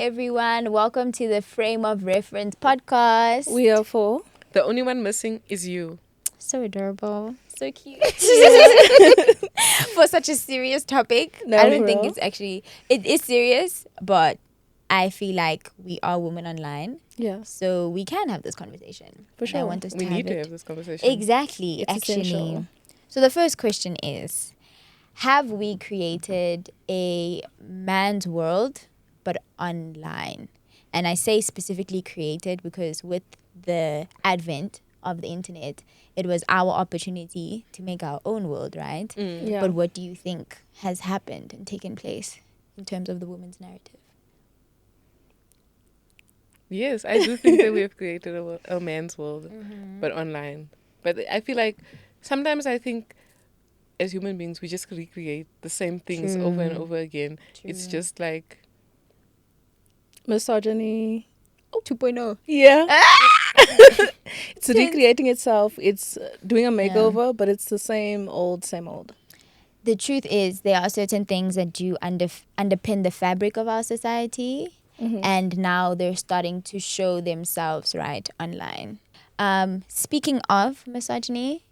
everyone. Welcome to the Frame of Reference podcast. We are F.O.R. The only one missing is you. So adorable. So cute. For such a serious topic. No, I don't for think real. it's actually... It is serious, but I feel like we are women online. Yeah, So we can have this conversation. for And I sure. want us We to need to it. have this conversation. Exactly, It's actually. essential. So the first question is, have we created a man's world but online? And I say specifically created because with the advent of the internet, it was our opportunity to make our own world, right? Mm. Yeah. But what do you think has happened and taken place in terms of the woman's narrative? Yes, I do think that we have created a man's world, but online. But I feel like sometimes I think as human beings, we just recreate the same things over and True. over again. It's True. just like, Misogyny. 2.0. Yeah. It's recreating itself. It's doing a makeover, but it's the same old, same old. The truth is, there are certain things that do underpin the fabric of our society, and now they're starting to show themselves right online. Speaking of misogyny,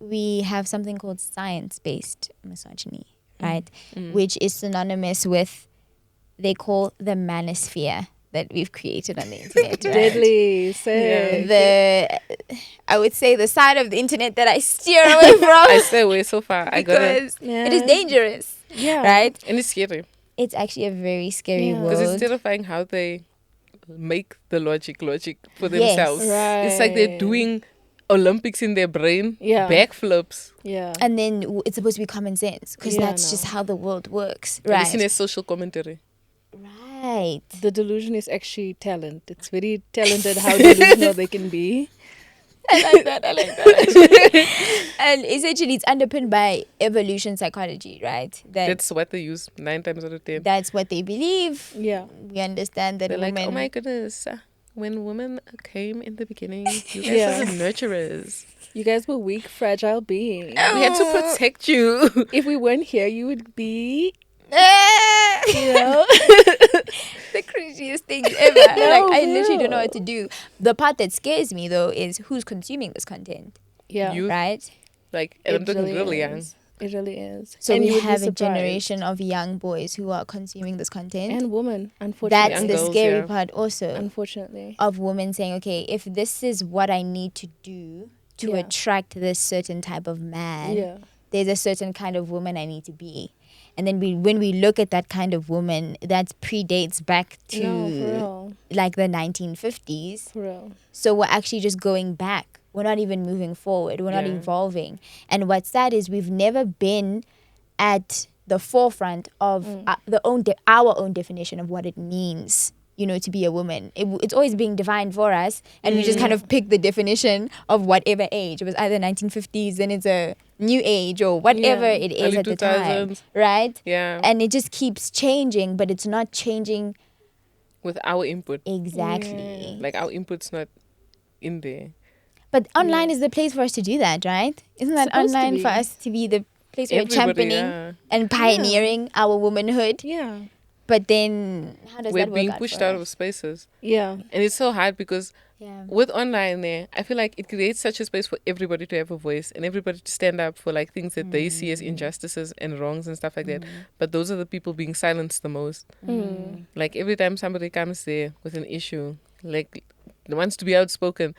we have something called science-based misogyny, right? Which is synonymous with, they call the manosphere that we've created on the internet. right? Deadly. Say. I would say the side of the internet that I steer away from I stay away so far. I got it. because it is Yeah. dangerous, Yeah. right? And it's scary. It's actually a very scary Yeah. Because it's world. terrifying how they make the logic for Yes. themselves. Right. It's like they're doing Olympics in their brain, Yeah. backflips. Yeah. And then it's supposed to be common sense because Yeah, that's no. just how the world works, And it's in right? a social commentary. Right. The delusion is actually talent. It's very talented how delusional they can be. I like that. Actually. And essentially, it's underpinned by evolution psychology, right? That's what they use 9 times out of 10. That's what they believe. Yeah. We understand that They're like, women. oh my goodness, when women came in the beginning, you guys Yeah. were the nurturers. You guys were weak, fragile beings. We had to protect you. If we weren't here, you would be, Ah! you know. The craziest things ever. Like, I for literally don't know real. what to do. The part that scares me though is who's consuming this content, Yeah. You- right? Like, and I'm talking really young. is. It really is. So And we you would be have a surprised. generation of young boys who are consuming this content. And women, unfortunately. That's Young the girls, scary yeah. part also Unfortunately. of women saying, okay, if this is what I need to do to Yeah. attract this certain type of man, Yeah. there's a certain kind of woman I need to be. And then when we look at that kind of woman, that predates back to No, for real. like the 1950s. For real. So we're actually just going back. We're not even moving forward. We're not Yeah. evolving. And what's sad is we've never been at the forefront of our own definition of what it means, to be a woman. It's always being defined for us, and we just kind of pick the definition of whatever age. It was either 1950s, then it's a new age or whatever Yeah. it is Early at the time, 2000s. right? Yeah. And it just keeps changing, but it's not changing With our input. exactly. Like, our input's not in there. But online is the place for us to do that, right? Isn't that Supposed to online be. for us to be the place where we're Everybody, championing yeah. and pioneering our womanhood? Yeah. But then, how does We're that work being out pushed for out us? of spaces. Yeah. And it's so hard because Yeah. with online there, I feel like it creates such a space for everybody to have a voice and everybody to stand up for like things that they see as injustices and wrongs and stuff like that. But those are the people being silenced the most. Like every time somebody comes there with an issue, like wants to be outspoken,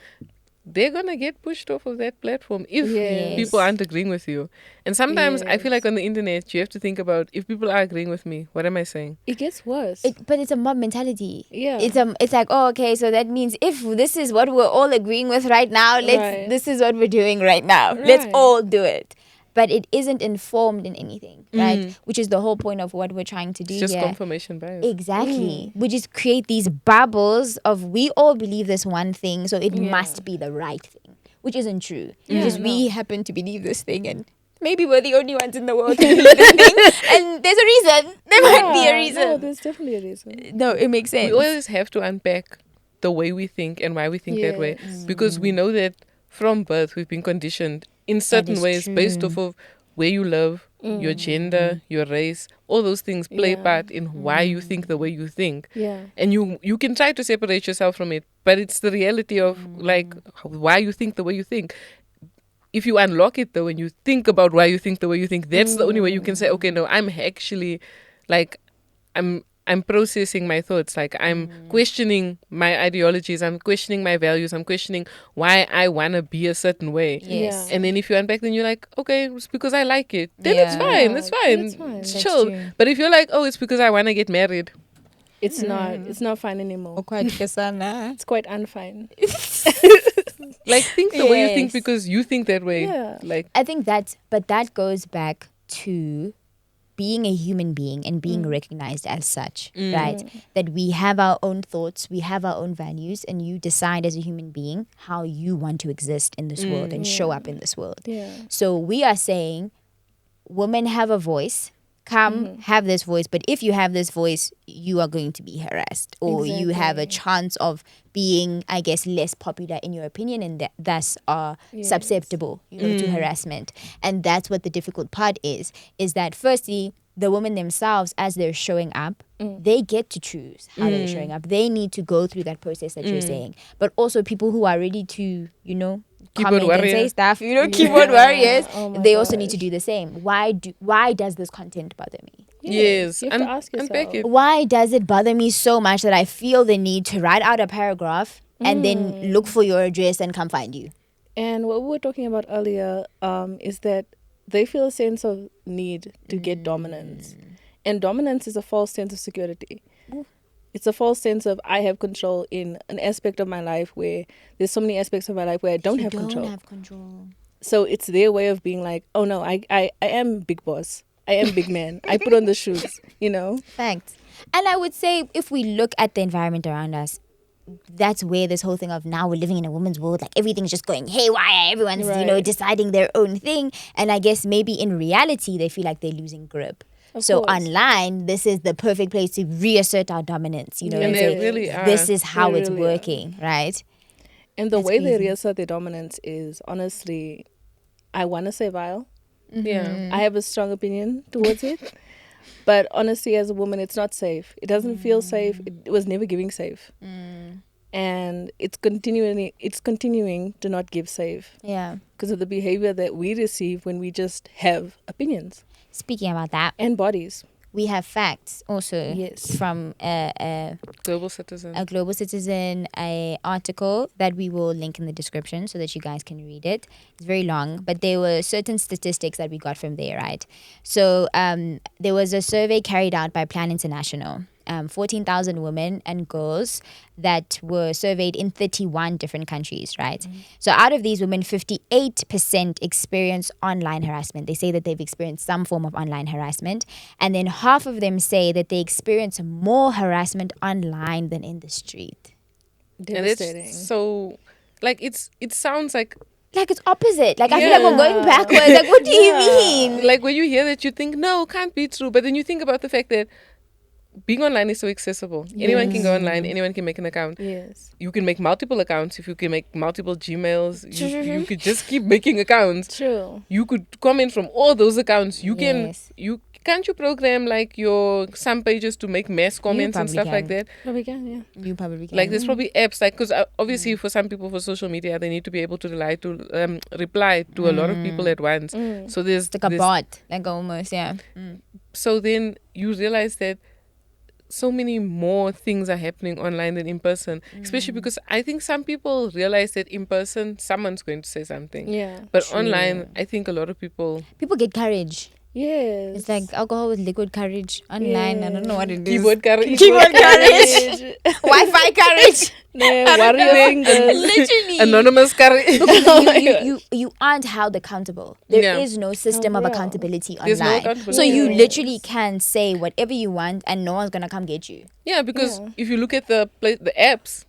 they're gonna get pushed off of that platform if Yes. people aren't agreeing with you. And sometimes I feel like Yes. on the internet you have to think about, if people are agreeing with me, what am I saying? It gets worse. But it's a mob mentality. Yeah. It's like, oh, okay, so that means if this is what we're all agreeing with right now, Right. this is what we're doing right now. Let's Right. all do it. But it isn't informed in anything, right? Which is the whole point of what we're trying to do It's just here. confirmation bias. Exactly. We just create these bubbles of we all believe this one thing, so it Yeah. must be the right thing, which isn't true. Yeah, Because we no. happen to believe this thing, and maybe we're the only ones in the world who believe this thing. And there's a reason. There might be a Yeah, No, reason. there's definitely a reason. No, it makes sense. We always have to unpack the way we think and why we think that way, because we know that from birth we've been conditioned in certain is ways based true. off of where you live, your gender, your race, all those things play a part in why you think the way you think. Yeah. And you can try to separate yourself from it, but it's the reality of like why you think the way you think. If you unlock it though, and you think about why you think the way you think, that's the only way you can say, okay, no, I'm actually like I'm processing my thoughts. Like I'm questioning my ideologies. I'm questioning my values. I'm questioning why I wanna be a certain way. Yes. And then if you unpack, then you're like, okay, it's because I like it. Then it's Yeah. fine. Yeah, It's fine. it's fine. It's That's chill. true. But if you're like, oh, it's because I wanna get married. It's not. It's not fine anymore. Quite kesana. It's quite unfine. Like think the way you think Yes. because you think that way. Yeah. Like I think that goes back to being a human being and being recognized as such, right? That we have our own thoughts, we have our own values, and you decide as a human being how you want to exist in this world and show up in this world. Yeah. So we are saying women have a voice. Come, have this voice. But if you have this voice, you are going to be harassed, or you have a chance of being, I guess, less popular in your opinion, and thus are susceptible, to harassment. And that's what the difficult part is that firstly, the women themselves, as they're showing up, they get to choose how they're showing up. They need to go through that process that you're saying. But also people who are ready to, Keyboard comment and say warriors. stuff, keyboard warriors, Oh my they also need to gosh. do the same. Why does this content bother me? yes. You have to ask Unpack yourself. it. Why does it bother me so much that I feel the need to write out a paragraph and then look for your address and come find you? And what we were talking about earlier is that they feel a sense of need to get dominance. And dominance is a false sense of security. It's a false sense of I have control in an aspect of my life where there's so many aspects of my life where I don't have control. So it's their way of being like, oh no, I am big boss. I am big man. I put on the shoes, Facts. And I would say if we look at the environment around us, that's where this whole thing of now we're living in a woman's world, like everything's just going haywire, everyone's Right. deciding their own thing, and I guess maybe in reality they feel like they're losing grip. So course. online, this is the perfect place to reassert our dominance, and And say, they really are. this is how They it's really are. working, right? And the That's way they crazy. reassert their dominance is honestly, I want to say vile. Yeah. I have a strong opinion towards it. But honestly, as a woman, it's not safe. It doesn't feel safe. It was never giving safe. And it's continuing to not give safe Yeah. because of the behavior that we receive when we just have opinions Speaking about that, and bodies. we have facts also Yes. from Global citizen. a Global Citizen article that we will link in the description so that you guys can read it. It's very long, but there were certain statistics that we got from there, right? So there was a survey carried out by Plan International. 14,000 women and girls that were surveyed in 31 different countries, right? So out of these women, 58% experience online harassment. They say that they've experienced some form of online harassment. And then half of them say that they experience more harassment online than in the street. And Devastating. it's so like it sounds like Like it's opposite. Like I feel like we're going Yeah. backwards. Like what do you Yeah. mean? like when you hear that you think no, can't be true, but then you think about the fact that being online is so accessible. Anyone can go online, anyone can make an account. Yes. You can make multiple accounts. If you can make multiple Gmails, you could just keep making accounts. True. You could comment from all those accounts. You can Yes. can't you program like your some pages to make mass comments and probably stuff like can. that. But we can, yeah. You probably can. Like there's probably apps like because obviously for some people for social media they need to be able to reply to a lot of people at once. So there's It's like a this- bot. Like almost, yeah. So then you realize that so many more things are happening online than in person, especially because I think some people realize that in person someone's going to say something, Yeah. but online I think a lot of people People get courage. Yes. It's like alcohol with liquid courage online. I don't know what it is. keyboard courage. Keyboard courage. Wi-Fi courage. Warrior fingers. Literally. Anonymous courage. You aren't held accountable. There is Yeah. no system of real. accountability There's no online. accountability. So you Yes. literally can say whatever you want and no one's gonna come get you. Yeah, because Yeah. if you look at the apps,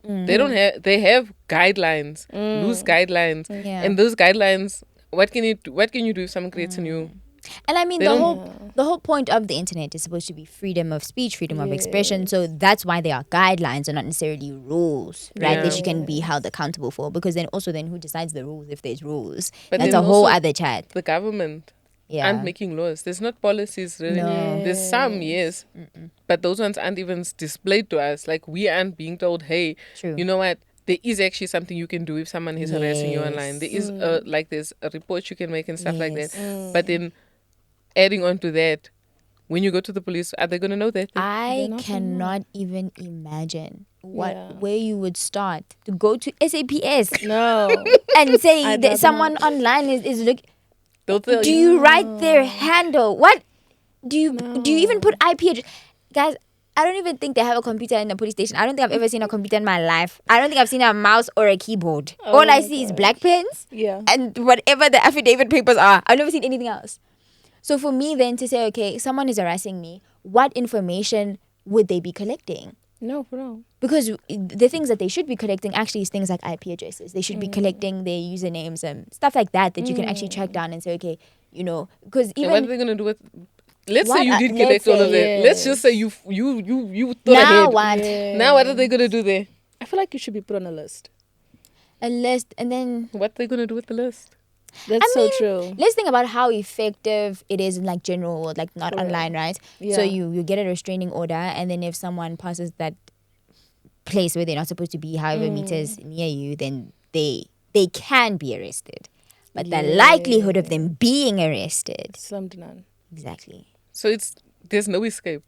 they have guidelines, loose guidelines, Yeah. and those guidelines. What can you do if someone creates a new? And I mean They the don't- whole point of the internet is supposed to be freedom of speech, freedom of expression. So that's why there are guidelines and not necessarily rules, right? That Yeah. you can be held accountable for. Because then who decides the rules if there's rules? But That's then a whole also- other chat. The government. Yeah. making laws. There's not policies really. No. There's some, yes, but those ones aren't even displayed to us. Like we aren't being told, hey, True. you know what? There is actually something you can do if someone is harassing you online. There is there's a report you can make and stuff like that. Yes. But then adding on to that, when you go to the police, are they gonna know that? I not cannot even imagine Yeah. where you would start to go to SAPS No. and say I'd that rather someone not. online is look. They'll tell Do you. you write their handle? What do you even put IP address? Guys, I don't even think they have a computer in the police station. I don't think I've ever seen a computer in my life. I don't think I've seen a mouse or a keyboard. All I my see is gosh. black pens Yeah. and whatever the affidavit papers are. I've never seen anything else. So for me then to say, okay, someone is harassing me, what information would they be collecting? No, bro. Because the things that they should be collecting actually is things like IP addresses. They should be collecting their usernames and stuff like that you can actually track down and say, okay, because And what are even they gonna do with? Let's What say you are- did let's collect all of say- that. Let's just say you thought now ahead. what? Now what are they gonna do there? I feel like you should be put on a list. A list, and then What are they gonna do with the list? That's I so mean, true. let's think about how effective it is in like general world, like not For real. online, right? Yeah. So you get a restraining order, and then if someone passes that place where they're not supposed to be, however meters near you, then they can be arrested. But the likelihood of them being arrested, Slim to none. exactly. So there's no escape.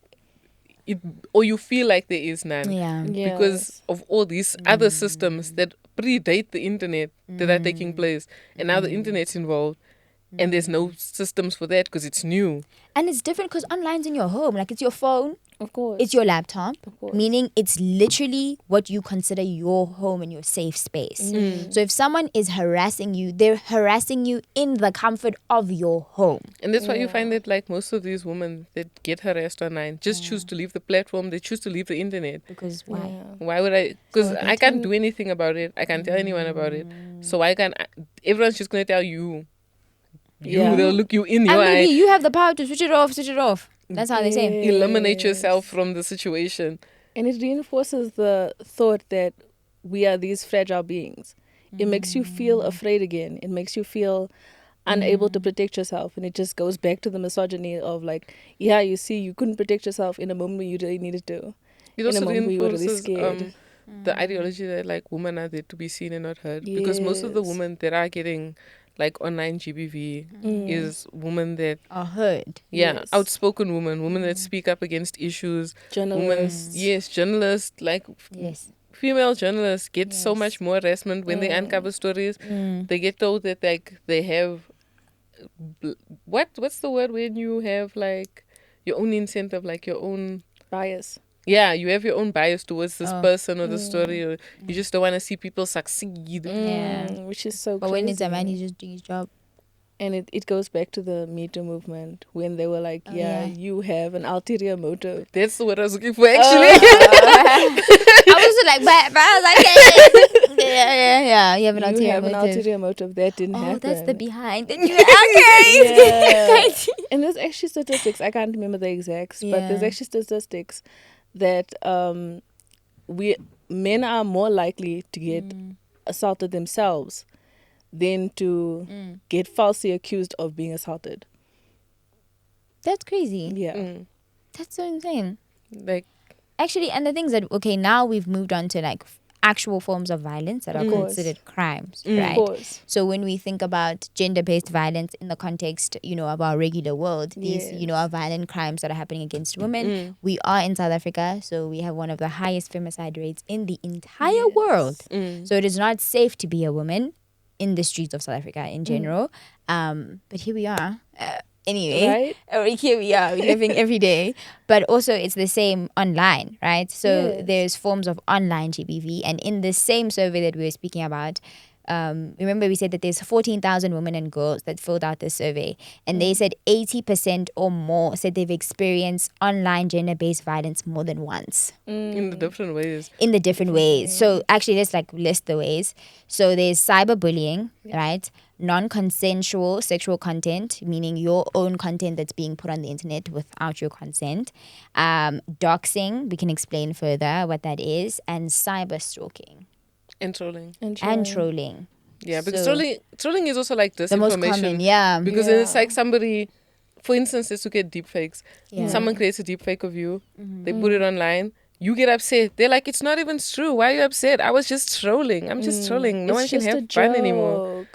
Or you feel like there is none. Yeah. Because of all these other systems that predate the internet that are taking place. And now the internet's involved. And there's no systems for that because it's new. And it's different because online's in your home. Like it's your phone, Of course. it's your laptop, course. meaning it's literally what you consider your home and your safe space. So if someone is harassing you, they're harassing you in the comfort of your home. And that's why you find that like most of these women that get harassed online just choose to leave the platform. They choose to leave the internet. Because why? Yeah. Why would I? Because I can't do anything about it. I can't tell anyone about it. So why can't everyone's just going to tell you. Yeah. They'll look you in And your maybe eye. you have the power to switch it off, switch it off. That's how they say. Eliminate yourself from the situation. And it reinforces the thought that we are these fragile beings. It makes you feel afraid again. It makes you feel unable to protect yourself. And it just goes back to the misogyny of like, yeah, you see, you couldn't protect yourself in a moment when you really needed to. It In a also moment where you were really reinforces scared. the ideology that like women are there to be seen and not heard. Because most of the Yes. women that are getting like online GBV is women that Or heard. Yes. outspoken women that speak up against issues. Journalists. Journalists, like Yes. female journalists get so much more harassment when they uncover stories. They get told that like they have what's the word when you have like your own incentive, like your own Bias. you have your own bias towards this person or the story, or you just don't want to see people succeed. Yeah. Which is so But crazy. when it's a man, he's just doing his job. And it goes back to the Me Too movement when they were like, yeah. you have an ulterior motive. That's what I was looking for actually. I was like, but I was like, yeah. You have an You ulterior have an motive. ulterior motive. That didn't happen. That's the behind. Okay. And there's actually statistics. I can't remember the exacts, but there's Yeah. actually statistics that men are more likely to get assaulted themselves than to get falsely accused of being assaulted. That's crazy. Yeah. That's so insane. Like Actually, and the things that, okay, now we've moved on to like actual forms of violence that are course. considered crimes, Of right? course. So when we think about gender-based violence in the context, of our regular world, these, Yes. are violent crimes that are happening against women. We are in South Africa, so we have one of the highest femicide rates in the entire world. So it is not safe to be a woman in the streets of South Africa in general. But here we are. Anyway, here we are, we're living every day. But also it's the same online, right? So Yes. there's forms of online GBV. And in the same survey that we were speaking about, remember we said that there's 14,000 women and girls that filled out this survey. And they said 80% or more said they've experienced online gender-based violence more than once. in the different ways. In the different ways. So actually, let's like list the ways. So there's cyberbullying, right? Non-consensual sexual content, meaning your own content that's being put on the internet without your consent. Doxing, we can explain further what that is, and cyber stalking And trolling. and trolling. Yeah, because So, trolling is also like the most disinformation. common, yeah. Because then it's like somebody, for instance, let's look at deepfakes. Yeah. Someone creates a deepfake of you, they put it online, you get upset. They're like, it's not even true. Why are you upset? I was just trolling. I'm just trolling. No one can have fun anymore.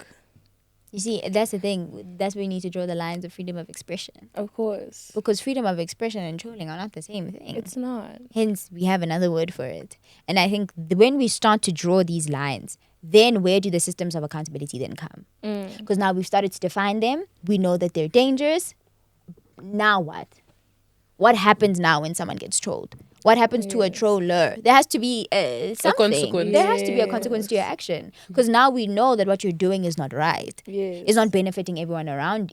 You see, that's the thing. That's where we need to draw the lines of freedom of expression. Of course. Because freedom of expression and trolling are not the same thing. It's not. Hence, we have another word for it. And I think when we start to draw these lines, then where do the systems of accountability then come? Because now we've started to define them. We know that they're dangerous. Now what? What happens now when someone gets trolled? What happens to a troller? There has to be something. consequence. There has to be a consequence to your action. Because now we know that what you're doing is not right. Yes. It's not benefiting anyone around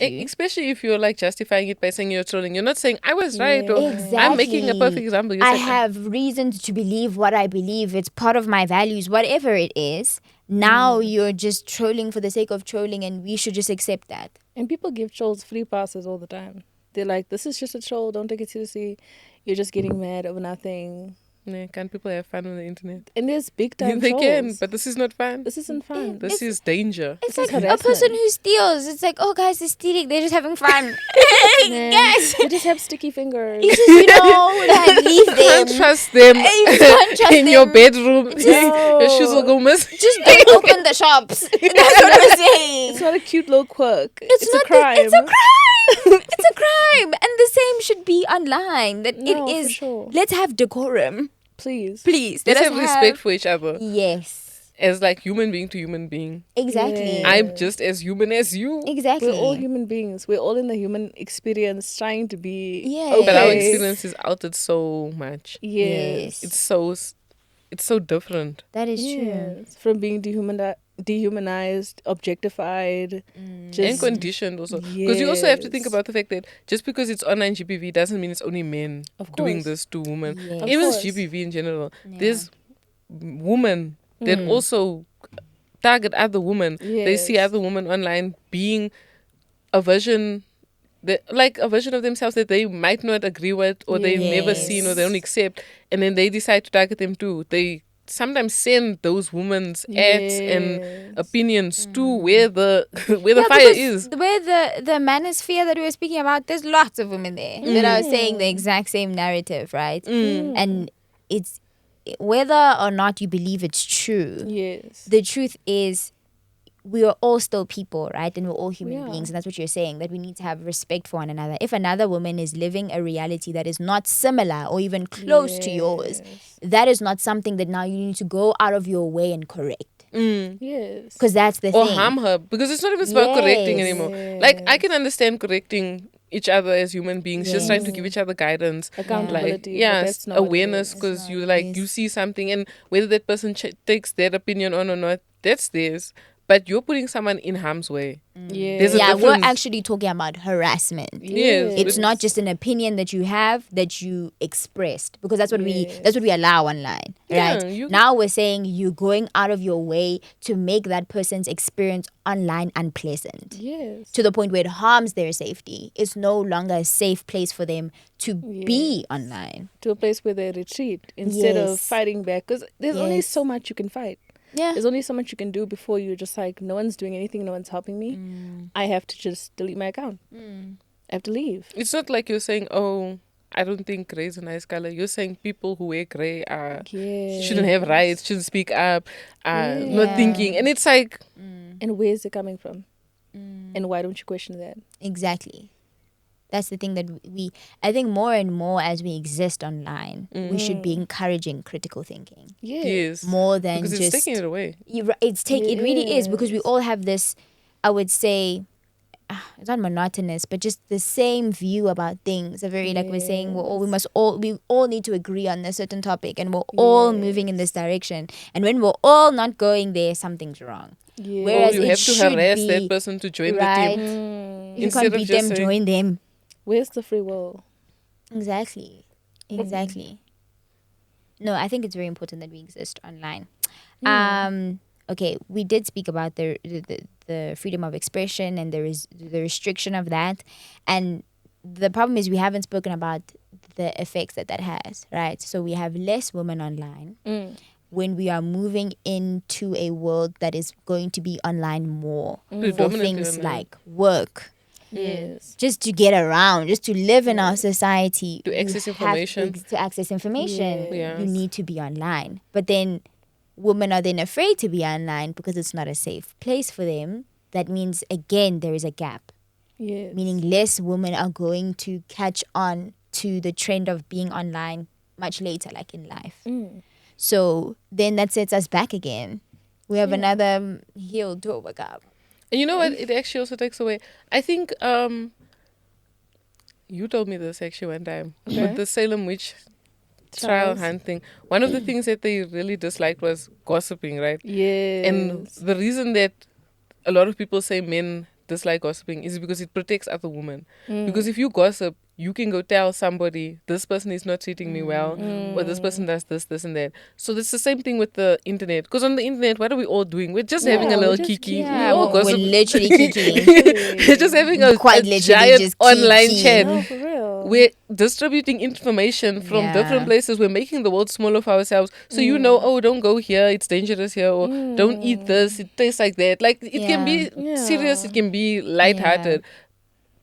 you. Especially if you're like justifying it by saying you're trolling. You're not saying I was right or Exactly. I'm making a perfect example. You're I saying, have reasons to believe what I believe. It's part of my values, whatever it is. Now you're just trolling for the sake of trolling, and we should just accept that. And people give trolls free passes all the time. They're like, this is just a troll. Don't take it seriously. You're just getting mad over nothing. Nah, can't people have fun on the internet? And there's big time They trolls. can, but this is not fun. This isn't fun. This is danger. It's This is like a harassment. person who steals. It's like, oh, guys, they're stealing. They're just having fun. Yes. You just have sticky fingers. You just, like, leave You can't them. trust them You can't trust in your them. bedroom. Your shoes will go miss. Just don't open the shops. That's what I'm saying. It's not a cute little quirk. It's a not crime. It's a crime. It's a crime. And the same should be online. That No, it is. for sure. Let's have decorum. Please. Please. Let's Let have us respect for each other Yes. as like human being to human being. Exactly. Yeah. I'm just as human as you. Exactly. We're all human beings. We're all in the human experience trying to be Yes. okay. But our experience is altered so much. Yes. It's so different. That is true. Yes. From being dehumanized, objectified, And just conditioned also. Because you also have to think Yes. about the fact that just because it's online GBV doesn't mean it's only men Of doing course. this to women. Yes. Of Even course. GBV in general. Yeah. There's women that also target other women. They see Yes. other women online being a version of themselves that they might not agree with or they've never seen or they don't accept, and then they decide to target them too. They sometimes send those women's ads and Yes. opinions to where the Yeah, fire because is. where the manosphere that we were speaking about, there's lots of women there that are saying the exact same narrative, right? And it's whether or not you believe it's true. Yes. The truth is, we are all still people, right? And we're all human Yeah. beings. And that's what you're saying, that we need to have respect for one another. If another woman is living a reality that is not similar or even close to yours, that is not something that now you need to go out of your way and correct. Yes. Because that's the Or thing. harm her, because it's not even about correcting Yes. anymore. Like, I can understand correcting each other as human beings, just trying to give each other guidance, Accountability. like, but that's not what it awareness, is. because not you what like it you is. see something, and whether that person takes their opinion on or not, that's theirs. But you're putting someone in harm's way. Yes. There's a Yeah, we're difference. actually talking about harassment. Yes, It's but not just an opinion that you have that you expressed, because that's what Yes. we allow online, Yeah, right? you- Now we're saying you're going out of your way to make that person's experience online unpleasant, Yes. to the point where it harms their safety. It's no longer a safe place for them to be online. To a place where they retreat instead of Yes. fighting back. Because there's only Yes. so much you can fight. Yeah. There's only so much you can do before you're just like, no one's doing anything, no one's helping me. I have to just delete my account. I have to leave. it's not like you're saying, oh, I don't think grey is a nice color. You're saying people who wear grey Yeah. shouldn't have rights, shouldn't speak up, Yeah. not thinking. And it's like, And where's it coming from? And why don't you question that? Exactly. That's the thing that I think more and more as we exist online, we should be encouraging critical thinking yes. more than Because just it's taking it away. It really is, because we Yes. all have this, I would say, it's not monotonous, but just the same view about things. A very, like we're saying, we all need to agree on a certain topic, and we're all moving in this direction. And when we're all not going there, something's wrong. Yeah. Whereas Or you it have to should harass be, that person to join right? the team. You Instead can't of beat just them, saying- join them. Where's the free will? Exactly. No, I think it's very important that we exist online. Okay, we did speak about the freedom of expression and the restriction of that, and the problem is we haven't spoken about the effects that has, right? So we have less women online, when we are moving into a world that is going to be online more for Predominantly things online. like work, Yes. just to get around, just to live in our society, To you access have- information. to access information, Yes. you need to be online. But then women are then afraid to be online because it's not a safe place for them. That means, again, there is a gap, Yes. meaning less women are going to catch on to the trend of being online much later, like in life. So then that sets us back again. We have another hill to overcome. And you know what? It actually also takes away. I think you told me this actually one time with the Salem witch trial Trials. hunt thing. One of the things that they really disliked was gossiping, right? Yes. And the reason that a lot of people say men dislike gossiping is because it protects other women. Because if you gossip, you can go tell somebody, this person is not treating me well, or this person does this, this, and that. So it's the same thing with the internet. Because on the internet, what are we all doing? We're just having a we're little just kiki. kikiing. We all we're gossip. literally kikiing. We're just having a Quite literally giant just online kikiing. chat. No, for real. We're distributing information from Yeah. different places. We're making the world smaller for ourselves. So you know, oh, don't go here. It's dangerous here. Or don't eat this. It tastes like that. Like, it can be serious. It can be lighthearted.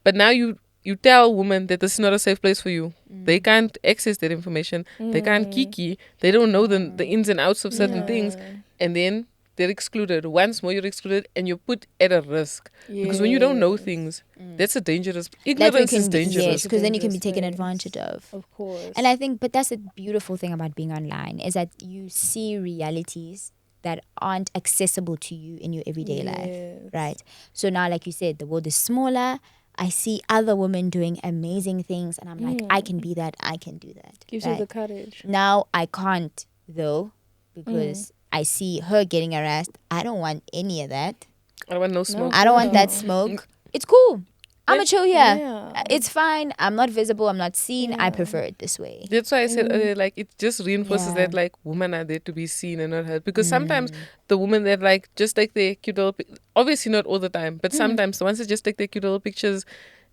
But now you tell women that this is not a safe place for you. They can't access that information. They can't kiki. They don't know the ins and outs of certain things. And then they're excluded. Once more, you're excluded and you're put at a risk. Because when you don't know things, that's a dangerous... Ignorance is dangerous. Yes, because then you can be Dangerous taken things. advantage of. Of course. And I think, but that's the beautiful thing about being online is that you see realities that aren't accessible to you in your everyday life, right? So now, like you said, the world is smaller. I see other women doing amazing things, and I'm like, I can be that. I can do that. Gives right? you the courage. Now I can't though, because I see her getting harassed. I don't want any of that. I want no smoke. I don't want that smoke. It's cool. I'm a chill here. Yeah. It's fine. I'm not visible. I'm not seen. I prefer it this way. That's why I said earlier, like, it just reinforces Yeah. that, like, women are there to be seen and not heard. Because sometimes the women that, like, just take their cute little... Obviously not all the time, but sometimes the ones that just take their cute little pictures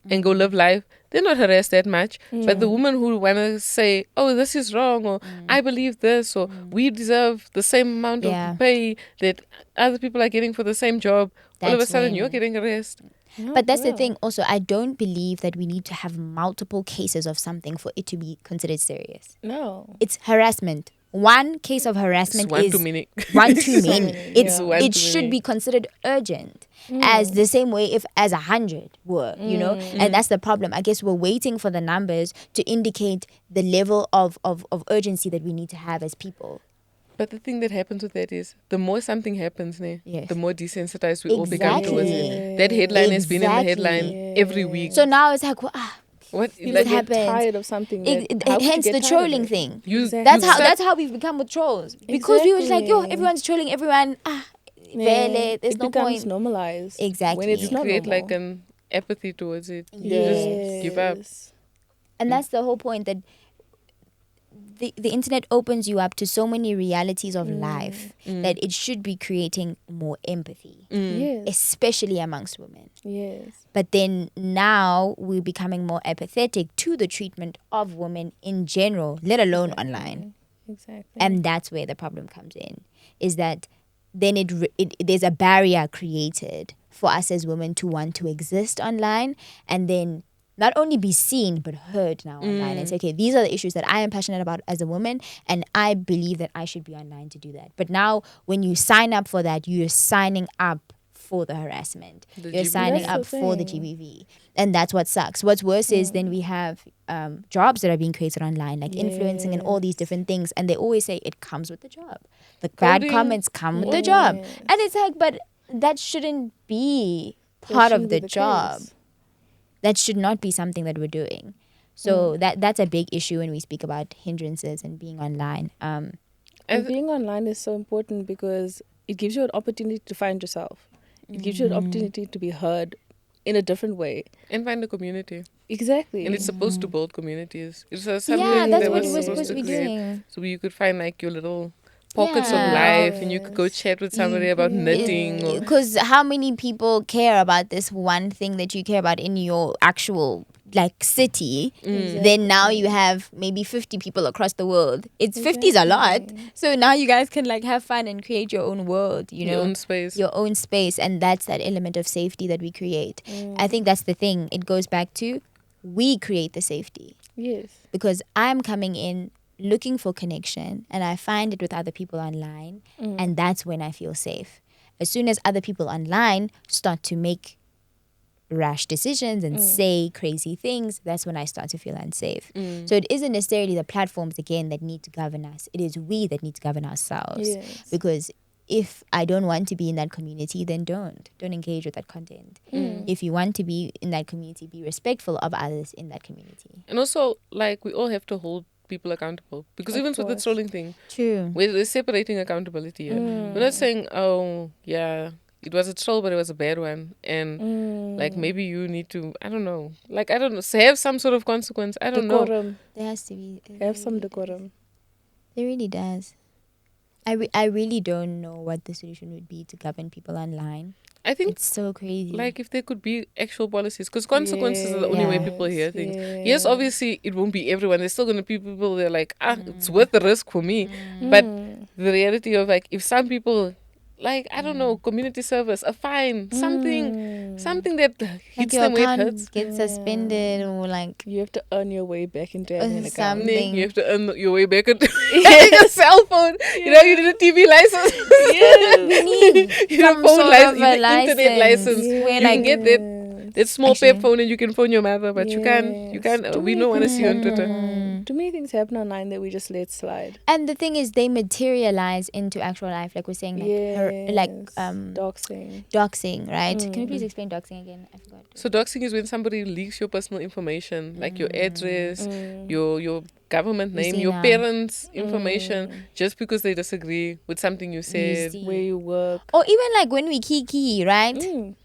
and go live life, they're not harassed that much. But the women who want to say, oh, this is wrong, or I believe this, or we deserve the same amount Yeah. of pay that other people are getting for the same job, all of a That's sudden when- you're getting harassed. But that's the thing also, I don't believe that we need to have multiple cases of something for it to be considered serious. No. It's harassment. One case of harassment It's one is too many. one too many. many, It's yeah. One it too should many. be considered urgent, as the same way if as 100 were, you know. And that's the problem. I guess we're waiting for the numbers to indicate the level of urgency that we need to have as people. But the thing that happens with that is, the more something happens, Yes. the more desensitized we all become towards it. Exactly. That headline has been in the Exactly. headline every week. So now it's like, What? People Like, get happens. tired of something. That, how could you hence get the tired of trolling it? thing. you, Exactly. That's you how start- that's how we've become with trolls, because we were just like, yo, Exactly. everyone's trolling everyone. Vele, there's it no becomes point. normalized. Exactly. When it's You not create normal. like an apathy towards it. You Yes. just give up. And that's the whole point, that the internet opens you up to so many realities of life that it should be creating more empathy, Yes. especially amongst women. Yes. But then now we're becoming more apathetic to the treatment of women in general, let alone online. Exactly. And that's where the problem comes in, is that then there's a barrier created for us as women to want to exist online, and then not only be seen but heard now online, and say, okay, these are the issues that I am passionate about as a woman, and I believe that I should be online to do that. But now when you sign up for that, you're signing up for the harassment. The You're GBV. signing That's up the for the thing. GBV. And that's what sucks. What's worse is then we have jobs that are being created online, like influencing and all these different things. And they always say it comes with the job. The bad Coding. comments come with the job. Yes. And it's like, but that shouldn't be That part of shouldn't be the job. case. That should not be something that we're doing. So that's a big issue when we speak about hindrances and being online. And And- being online is so important because it gives you an opportunity to find yourself. It gives you an opportunity to be heard in a different way. And find a community. Exactly. And it's supposed to build communities. It's something Yeah, that's that what was we're supposed to be create. doing. So you could find like your little pockets Yeah. of life, and you could go chat with somebody about knitting. Or, Because how many people care about this one thing that you care about in your actual like city, Exactly. then now you have maybe 50 people across the world. It's 50 is a lot. So now you guys can like have fun and create your own world, you know, Your own space. your own space, and that's that element of safety that we create. I think that's the thing. It goes back to we create the safety Yes. because I'm coming in looking for connection and I find it with other people online, and that's when I feel safe. As soon as other people online start to make rash decisions and say crazy things, that's when I start to feel unsafe. So it isn't necessarily the platforms again that need to govern us. It is we that need to govern ourselves. Yes. Because if I don't want to be in that community, then don't engage with that content. If you want to be in that community, be respectful of others in that community. And also, like, we all have to hold people accountable. Because Of even with the course. trolling thing, True. we're separating accountability here. We're not saying, oh, yeah, it was a troll, but it was a bad one. And, like, maybe you need to, I don't know. Like, I don't know. So have some sort of consequence. I don't know. Decorum. There has to be. Have some decorum. It really does. I really don't know what the solution would be to govern people online. I think, It's so crazy. like, if there could be actual policies, because consequences are the only way people hear things. Yes, obviously, it won't be everyone. There's still going to be people that are like, it's worth the risk for me. But the reality of, like, if some people, like, I don't know, community service, a fine, something that like hits your them where it account hurts. gets suspended or like You have to earn your way back into having an account. something. You have to earn your way back into having a cell phone. You know, you need a TV license. we need You need a some phone sort license, of you a need internet license. where You like can get that. It's small Actually- pay phone and you can phone your mother, but you can't. Too We many don't want to things see you on happen Twitter. online. Too many things happen online that we just let slide. and the thing is they materialize into actual life, like we're saying, like Doxing. doxing, right? Can you please explain doxing again? I forgot. So doxing is when somebody leaks your personal information, like your address, your government You name, see your now. parents' information, just because they disagree with something you said. see. Where you work. Or even like when we kiki, right? Mm.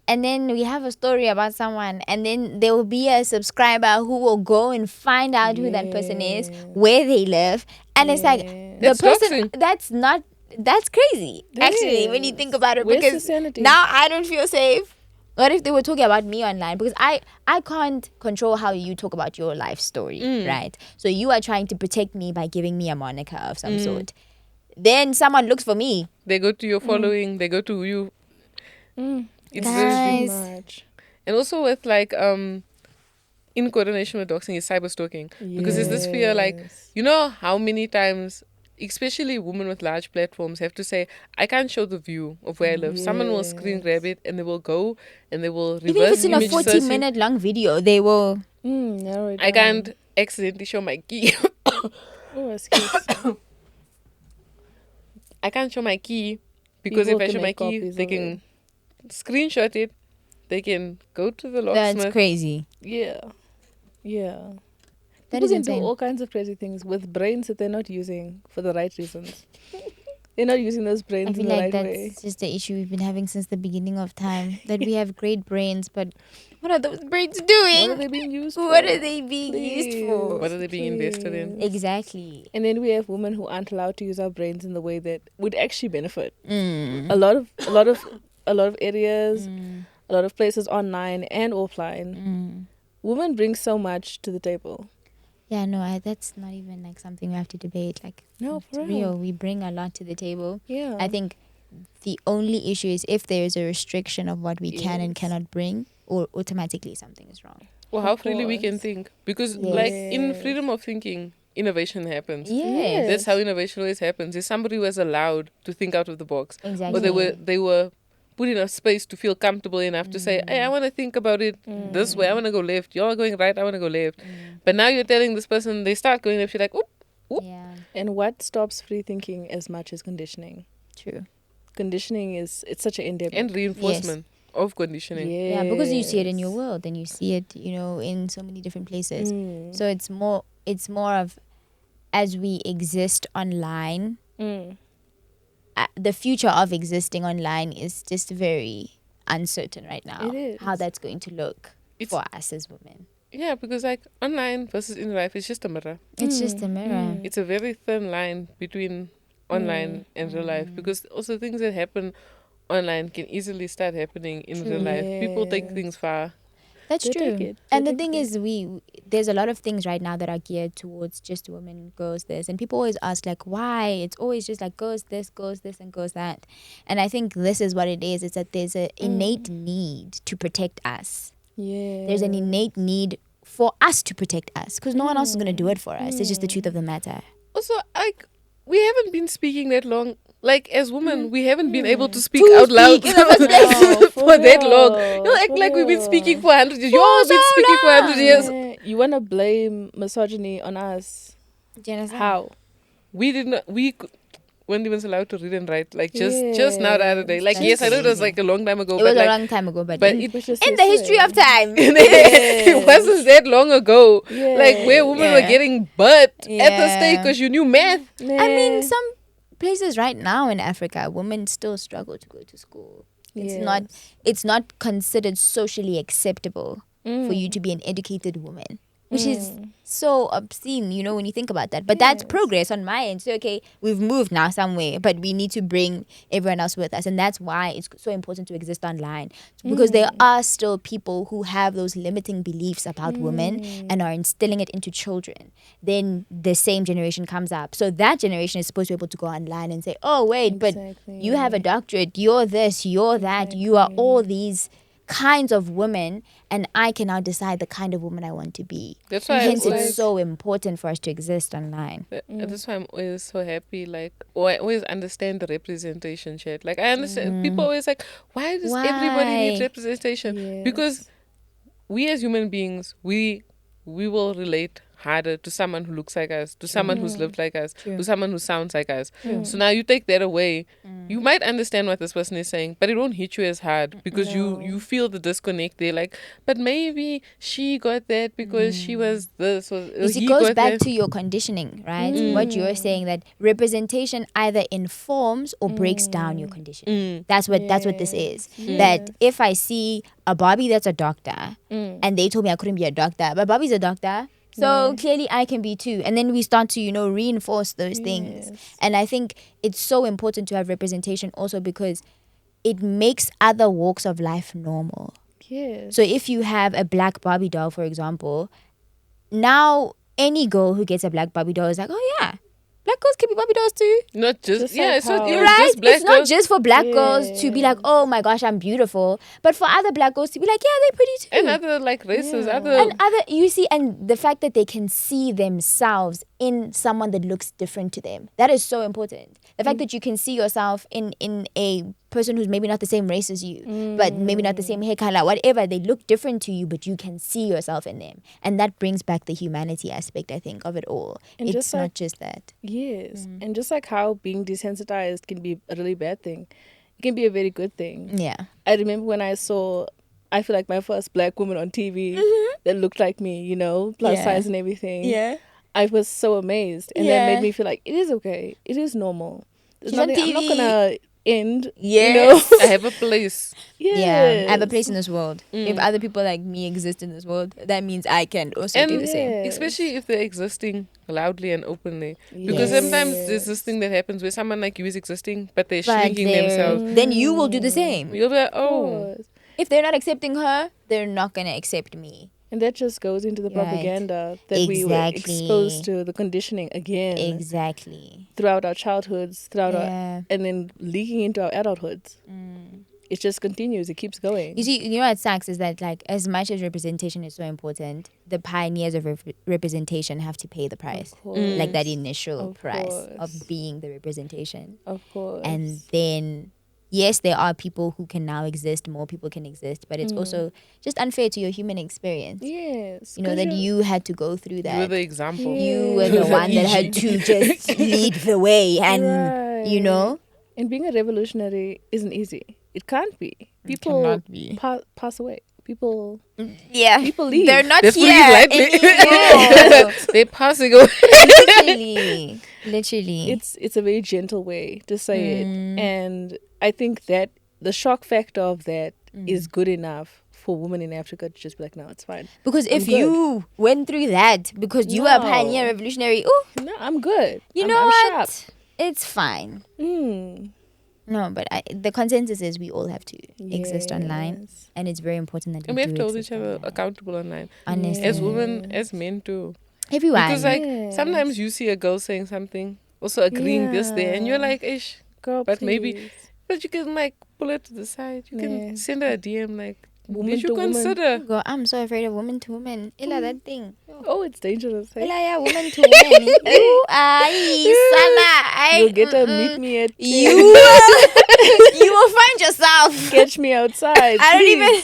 And then we have a story about someone, and then there will be a subscriber who will go and find out who that person is, where they live, and it's like the That's person doxing. that's crazy. That Actually, when you is. think about it, Where's the because sanity? now I don't feel safe. What if they were talking about me online? Because I can't control how you talk about your life story, right? So you are trying to protect me by giving me a moniker of some sort. Then someone looks for me. They go to your following. They go to you. It's very Guys. Too much. And also with like in coordination with doxing is cyber stalking. Because there's this fear like, Yes. you know how many times especially women with large platforms have to say, I can't show the view of where I live. Someone will screen grab it and they will go and they will reverse Even if it's in a image search you. 40-minute long video, they will. Narrow it I down. can't accidentally show my key. Oh, excuse. I can't show my key because People if I can show my make key, copies they of can screenshot it. They can go to the That's locksmith. crazy. Yeah. Yeah. That People is can insane. do all kinds of crazy things with brains that they're not using for the right reasons. They're not using those I brains feel in the like right that's way. just the issue we've been having since the beginning of time. That we have great brains, but what are those brains doing? What are they being used for? What are they being used for? What are they being invested in? Exactly. And then we have women who aren't allowed to use our brains in the way that would actually benefit. Mm. A lot of areas, a lot of places online and offline. Women bring so much to the table. Yeah, no, that's not even like something we have to debate. Like, No, it's for real. real. We bring a lot to the table. Yeah. I think the only issue is if there is a restriction of what we can and Yes. cannot bring, or automatically something is wrong. Or how Of freely we can course. think. Because Yes. like in freedom of thinking, innovation happens. Yes. That's how innovation always happens. There's somebody who is allowed to think out of the box. Exactly. Or they were put in a space to feel comfortable enough to say, hey, I want to think about it this way. I want to go left. You're all going right. I want to go left. But now you're telling this person, they start going left. You're like, oop. Yeah, And what stops free thinking as much as conditioning? true. Conditioning it's such an in-depth. And reinforcement of conditioning. Yeah, because you see it in your world and you see it, in so many different places. So it's more of as we exist online, the future of existing online is just very uncertain right now. It is. How that's going to look for us as women. Yeah, because like online versus in life is just a mirror. It's just a mirror. It's a very thin line between online and real life, because also things that happen online can easily start happening in real life. People take things far. That's They take true. it. And They the take thing it. is, there's a lot of things right now that are geared towards just women, girls, this. And people always ask, like, why? It's always just like goes this, and goes that. And I think this is what it is. It's that there's an innate need to protect us. Yeah. There's an innate need for us to protect us because no one else is going to do it for us. It's just the truth of the matter. Also, like, we haven't been speaking that long. Like, as women, we haven't been able to speak To out loud speak in the first place. No, for that long. real, You act for like we've been real. speaking for 100 years. You've been so speaking for 100 years. Yeah. You want to blame misogyny on us? Do you understand? How? We did not. Weren't even allowed to read and write. Like, just now the other day. Like, That's yes, I know it was crazy. like a long time ago. It was but a like, long time ago, but, but in, it- Which is in so the history sad. of time. it wasn't that long ago. Like, where women were Yeah. getting butt at the Yeah. stake because you knew math. I mean, some places right now in Africa, women still struggle to go to school. It's not considered socially acceptable for you to be an educated woman, which is so obscene, you know, when you think about that. But that's progress on my end. So, okay, we've moved now somewhere, but we need to bring everyone else with us. And that's why it's so important to exist online. Because there are still people who have those limiting beliefs about women and are instilling it into children. Then the same generation comes up. So that generation is supposed to be able to go online and say, oh, wait, but you have a doctorate, you're this, you're that, you are all these kinds of women, and I can now decide the kind of woman I want to be. That's why Hence, I always, it's so important for us to exist online. That's why I'm always so happy. Like, or I always understand the representation shit. Like, I understand people always like, why does everybody need Why? representation? Yes. Because we as human beings, we will relate harder to someone who looks like us, to someone who's lived like us, to someone who sounds like us. So now you take that away, you might understand what this person is saying, but it won't hit you as hard because you feel the disconnect there. Like, but maybe she got that because she was this, or It he goes got back that. to your conditioning, right? What you're saying, that representation either informs or breaks down your conditioning. That's what this is. That if I see a Bobby that's a doctor and they told me I couldn't be a doctor, but Bobby's a doctor, so clearly I can be too. And then we start to, reinforce those things. And I think it's so important to have representation also because it makes other walks of life normal. Yes. So if you have a black Barbie doll, for example, now any girl who gets a black Barbie doll is like, oh yeah, black girls can be Barbie dolls too. Not just, Just yeah, like it's not how- even Right? just black It's not girls. just for black girls to be like, oh my gosh, I'm beautiful. But for other black girls to be like, yeah, they're pretty too. And other like races, other And the fact that they can see themselves in someone that looks different to them, that is so important. The fact that you can see yourself in a person who's maybe not the same race as you, but maybe not the same hair color, whatever, they look different to you, but you can see yourself in them. And that brings back the humanity aspect, I think, of it all. And It's just not like- just that. Yes. And just like how being desensitized can be a really bad thing, it can be a very good thing. Yeah. I remember when I feel like my first black woman on TV that looked like me, plus Yeah. size and everything. Yeah. I was so amazed. And that made me feel like it is okay. It is normal. There's She's on nothing, I'm not TV. gonna end. Yes. I have a place. Yeah, I have a place in this world. Mm. If other people like me exist in this world, that means I can also do And the same. Yes. Especially if they're existing loudly and openly. Because sometimes there's this thing that happens where someone like you is existing, but they're But shrinking themselves. then you will do the same. You'll be like, Of oh. course. If they're not accepting her, they're not gonna accept me. And that just goes into the Right. propaganda that we were Exactly. exposed to, the conditioning again Exactly. throughout our childhoods, Yeah. and then leaking into our adulthoods. It just continues. It keeps going. You see, you know what sucks is that like as much as representation is so important, the pioneers of representation have to pay the price, Of course. like that initial Of price course. of being the representation. Of course. And then yes, there are people who can now exist, more people can exist, but it's also just unfair to your human experience. yes. You know, 'cause that you're- you had to go through You were that. the example. You were the one that had to just lead the way, and you know, And being a revolutionary isn't easy. It can't be. People cannot be. pass away. People yeah, People leave. they're not Let's put here it lightly. anymore. They're passing away. literally. it's a very gentle way to say it. And I think that the shock factor of that is good enough for women in Africa to just be like, no, it's fine. Because if good. you went through that, because you were a No. pioneer revolutionary, oh, No, I'm good. you I'm, know I'm what? sharp. It's fine. No, but the consensus is we all have to exist online, Yes. and it's very important that And we have do to hold exist each other online. accountable online. Honestly, As women, as men too. everyone. Because like Yes. sometimes you see a girl saying something, also agreeing this there, and you're Yeah. like, ish. Girl, But maybe- please. But you can like pull it to the side. You can Yeah. send her a DM like, Woman did you to woman. consider? Girl, I'm so afraid of woman to woman. Illa that thing. Oh, it's dangerous. Hey? Illa, yeah, woman to woman. You are sana. You'll get a meet me at You 10. you will find yourself. Catch me outside. I don't please. even.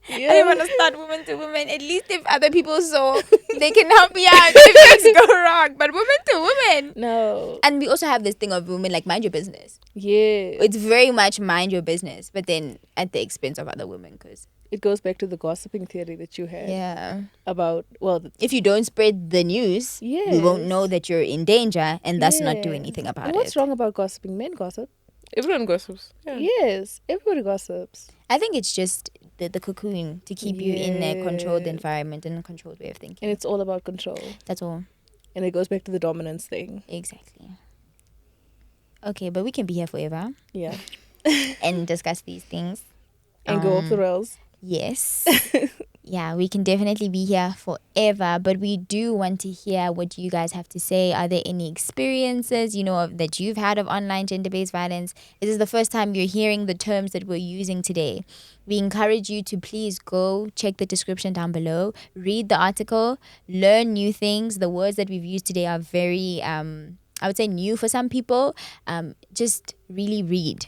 Yeah. I don't want to start woman to woman. At least if other people saw, they can help me out if things go wrong. But woman to woman. No. And we also have this thing of women like mind your business. Yeah. It's very much mind your business, but then at the expense of other women. Because It goes back to the gossiping theory that you had yeah, about, well, if you don't spread the news, we won't Yes. know that you're in danger and thus not do Yes. anything about and what's it. wrong about gossiping? Men gossip. Everyone gossips. Yeah. Yes. Everybody gossips. I think it's just the cocoon to keep you in a controlled Yes. environment and a controlled way of thinking. And it's all about control. That's all. And it goes back to the dominance thing. Exactly. Okay, but we can be here forever Yeah. and discuss these things. And go off the rails. Yes. Yeah, we can definitely be here forever, but we do want to hear what you guys have to say. Are there any experiences, that you've had of online gender-based violence? Is this the first time you're hearing the terms that we're using today? We encourage you to please go check the description down below, read the article, learn new things. The words that we've used today are very, I would say, new for some people. Just really read,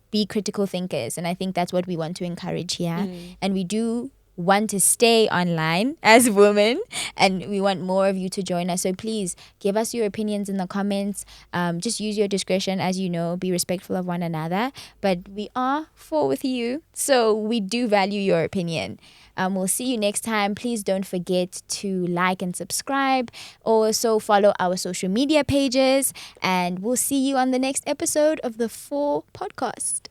be critical thinkers. And I think that's what we want to encourage here. And we do want to stay online as women, and we want more of you to join us. So please give us your opinions in the comments. Just use your discretion, as you know, be respectful of one another. But we are for with you, so we do value your opinion. We'll see you next time. Please don't forget to like and subscribe. Also follow our social media pages, and we'll see you on the next episode of the F.O.R Podcast.